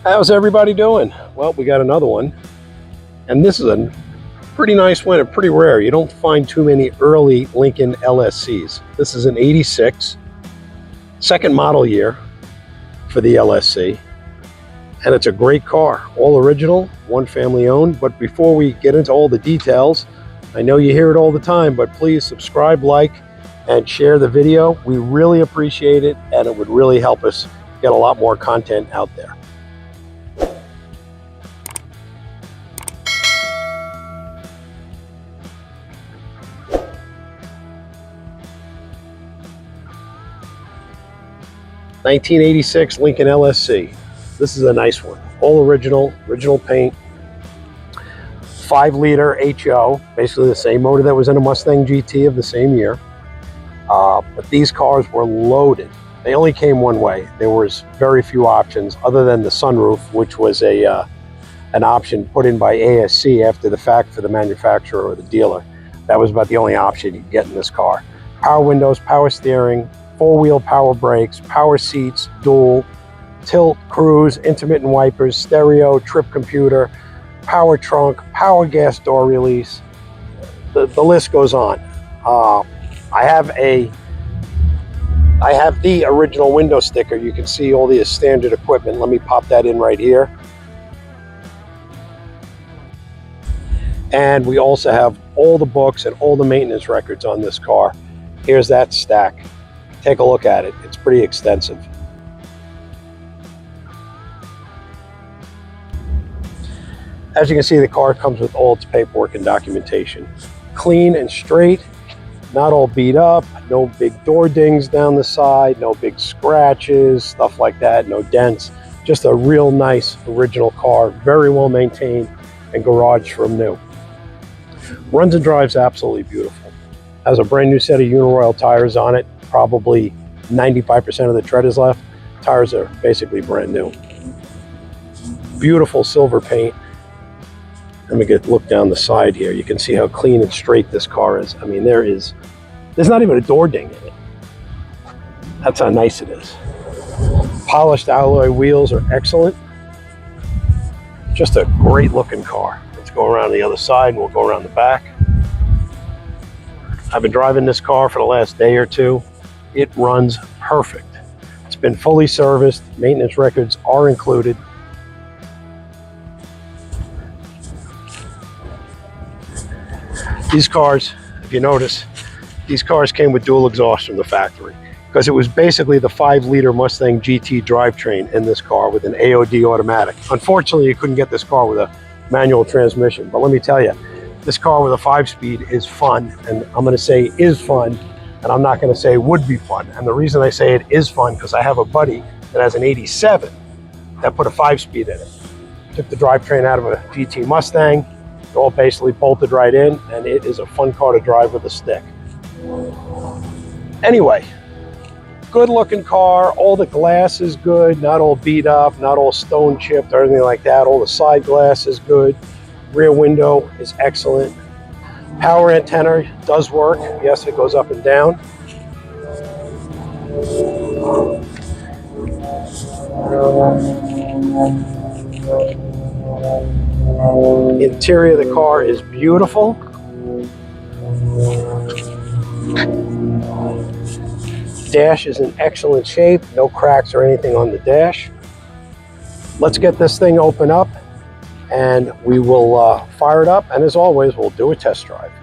How's everybody doing? Well, we got another one, and this is a pretty nice one and pretty rare. You don't find too many early Lincoln LSCs. This is an 86, second model year for the LSC, and it's a great car, all original, one family owned. But before we get into all the details, I know you hear it all the time, but please subscribe, like, and share the video. We really appreciate it, and it would really help us get a lot more content out there. '86 Lincoln LSC. This is a nice one. All original paint. 5-liter HO, basically the same motor that was in a Mustang GT of the same year. But these cars were loaded. They only came one way. There was very few options other than the sunroof, which was an option put in by ASC after the fact for the manufacturer or the dealer. That was about the only option you could get in this car. Power windows, power steering, 4-wheel power brakes, power seats, dual, tilt, cruise, intermittent wipers, stereo, trip computer, power trunk, power gas door release. The list goes on. I have the original window sticker. You can see all the standard equipment. Let me pop that in right here. And we also have all the books and all the maintenance records on this car. Here's that stack. Take a look at it. It's pretty extensive. As you can see, the car comes with all its paperwork and documentation. Clean and straight, not all beat up, no big door dings down the side, no big scratches, stuff like that, no dents. Just a real nice original car, very well maintained and garaged from new. Runs and drives absolutely beautiful. Has a brand new set of Uniroyal tires on it. Probably 95% of the tread is left. Tires are basically brand new. Beautiful silver paint. Let me look down the side here. You can see how clean and straight this car is. I mean, there's not even a door ding in it. That's how nice it is. Polished alloy wheels are excellent. Just a great looking car. Let's go around the other side and we'll go around the back. I've been driving this car for the last day or two. It runs perfect. It's been fully serviced. Maintenance records are included. These cars, if you notice, these cars came with dual exhaust from the factory because it was basically the 5-liter Mustang GT drivetrain in this car with an AOD automatic. Unfortunately, you couldn't get this car with a manual transmission, but let me tell you, this car with a 5-speed is fun, and I'm going to say is fun, and I'm not going to say would be fun. And the reason I say it is fun because I have a buddy that has an 87 that put a 5-speed in it. Took the drivetrain out of a GT Mustang, it all basically bolted right in, and it is a fun car to drive with a stick. Anyway, good looking car, all the glass is good, not all beat up, not all stone chipped or anything like that. All the side glass is good. Rear window is excellent. Power antenna does work. Yes, it goes up and down. Interior of the car is beautiful. Dash is in excellent shape. No cracks or anything on the dash. Let's get this thing open up and we will fire it up, and as always, we'll do a test drive.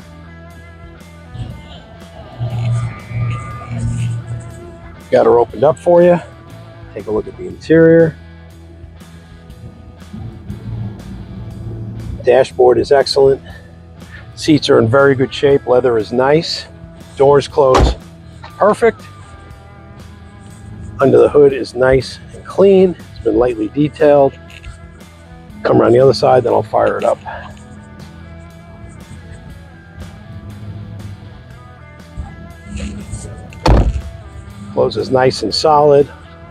Got her opened up for you. Take a look at the interior. Dashboard is excellent. Seats are in very good shape. Leather is nice. Doors close perfect. Under the hood is nice and clean. It's been lightly detailed. Come around the other side, then I'll fire it up. Closes nice and solid.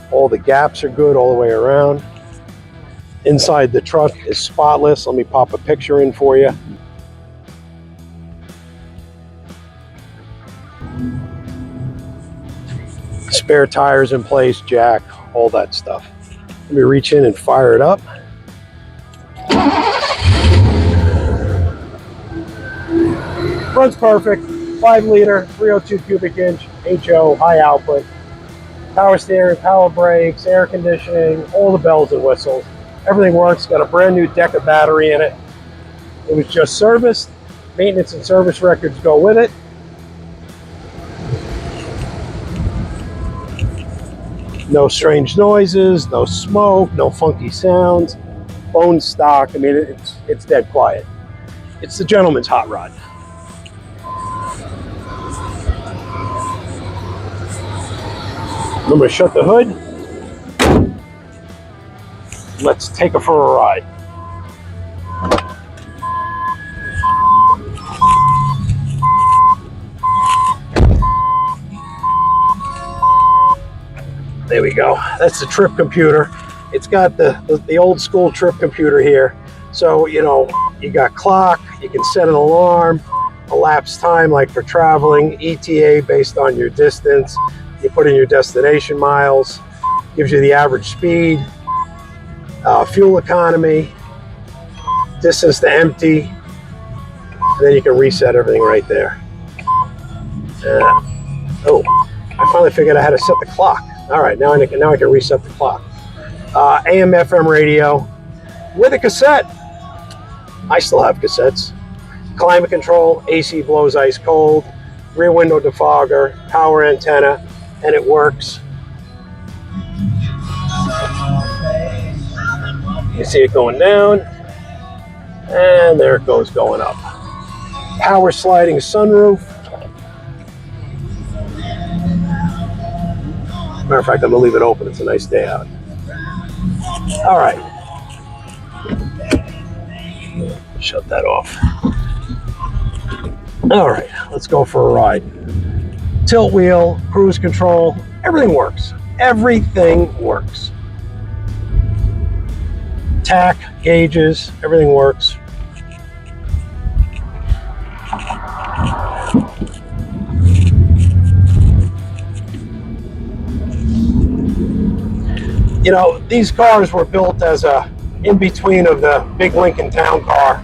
All the gaps are good all the way around. Inside the trunk is spotless. Let me pop a picture in for you. Spare tires in place, jack, all that stuff. Let me reach in and fire it up. Runs perfect. 5-liter, 302 cubic inch, HO, high output. Power steering, power brakes, air conditioning, all the bells and whistles. Everything works. Got a brand new Deca battery in it. It was just serviced. Maintenance and service records go with it. No strange noises, no smoke, no funky sounds. Bone stock. I mean, it's dead quiet. It's the gentleman's hot rod. I'm going to shut the hood. Let's take it for a ride. There we go. That's the trip computer. It's got the old school trip computer here. So, you know, you got clock, you can set an alarm, elapsed time like for traveling, ETA based on your distance. You put in your destination miles, gives you the average speed, fuel economy, distance to empty, and then you can reset everything right there. Oh, I finally figured out how to set the clock. All right, now I can reset the clock. AM, FM radio with a cassette. I still have cassettes. Climate control, AC blows ice cold, rear window defogger, power antenna, and it works. You see it going down, and there it goes going up. Power sliding sunroof. Matter of fact, I'm gonna leave it open. It's a nice day out. All right. Shut that off. All right, let's go for a ride. Tilt wheel, cruise control, everything works. Everything works. Tack, gauges, everything works. You know, these cars were built as a in-between of the big Lincoln town car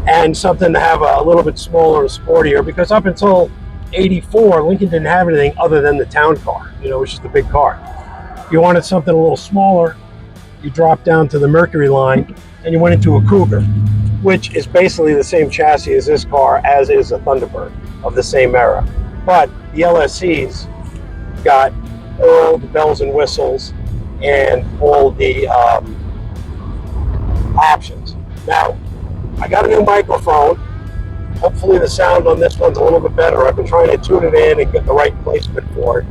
and something to have a little bit smaller and sportier, because up until 84, Lincoln didn't have anything other than the town car. You know, it was just a big car. If you wanted something a little smaller, you dropped down to the Mercury line and you went into a Cougar, which is basically the same chassis as this car, as is a Thunderbird of the same era. But the LSCs got all the bells and whistles and all the options. Now, I got a new microphone. Hopefully the sound on this one's a little bit better. I've been trying to tune it in and get the right placement for it.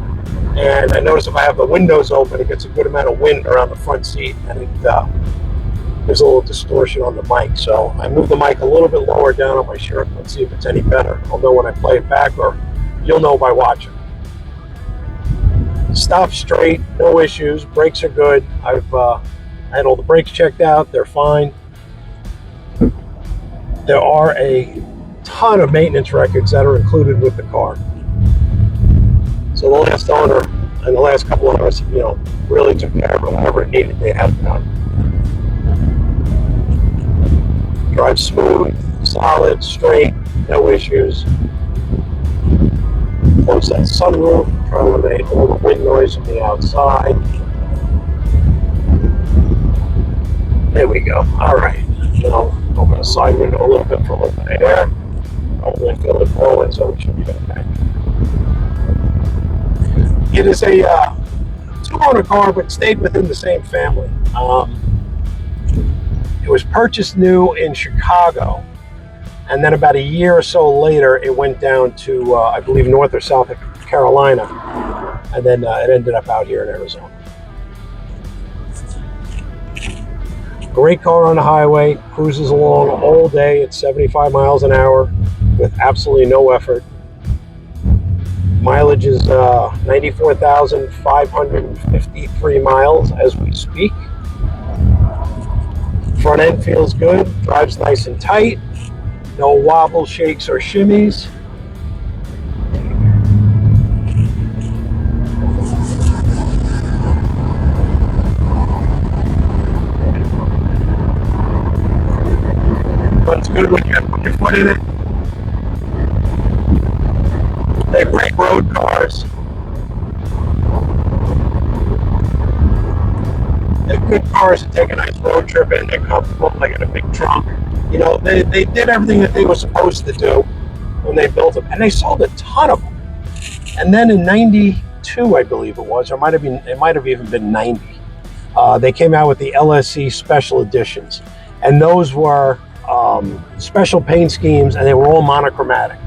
And I notice if I have the windows open, it gets a good amount of wind around the front seat, and there's a little distortion on the mic. So I moved the mic a little bit lower down on my shirt. Let's see if it's any better. I'll know when I play it back, or you'll know by watching. Stop straight, no issues. Brakes are good. I had all the brakes checked out. They're fine. There are a ton of maintenance records that are included with the car. So the last owner and the last couple owners, you know, really took care of whatever it needed they had done. Drives smooth, solid, straight, no issues. Close that sunroof, try to eliminate all the wind noise from the outside. There we go. All right. Now open the side window a little bit for a little bit of air. Don't really feel it blowing, so it should be okay. It is a two-owner car, but stayed within the same family. It was purchased new in Chicago, and then about a year or so later, it went down to, I believe, North or South Carolina, and then it ended up out here in Arizona. Great car on the highway, cruises along all day at 75 miles an hour with absolutely no effort. Mileage is 94,553 miles as we speak. Front end feels good, drives nice and tight. No wobble, shakes, or shimmies. good when you put your foot in it. They're great road cars. They're good cars to take a nice road trip in. They're comfortable. They got a big trunk. You know, they did everything that they were supposed to do when they built them, and they sold a ton of them. And then in '92, I believe it was, or it might have even been '90. They came out with the LSC special editions, and those were special paint schemes, and they were all monochromatic.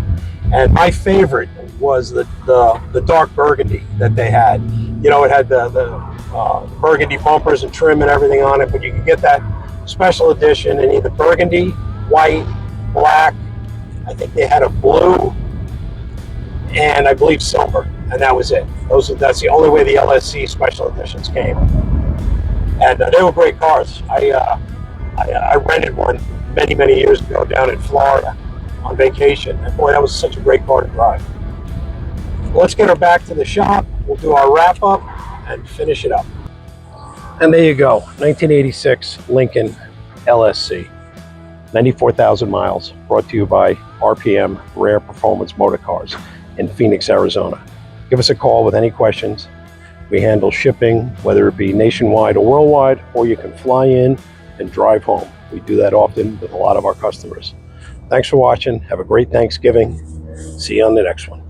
And my favorite was the dark burgundy that they had. You know, it had the burgundy bumpers and trim and everything on it, but you could get that special edition in either burgundy, white, black. I think they had a blue, and I believe silver, and that was it. That's the only way the LSC special editions came, and they were great cars. I rented one many years ago down in Florida on vacation, and boy, that was such a great car to drive. Let's get her back to the shop. We'll do our wrap up and finish it up. And there you go, 1986 Lincoln LSC, 94,000 miles, brought to you by RPM Rare Performance Motor Cars in Phoenix, Arizona. Give us a call with any questions. We handle shipping, whether it be nationwide or worldwide, or you can fly in and drive home. We do that often with a lot of our customers. Thanks for watching. Have a great Thanksgiving. See you on the next one.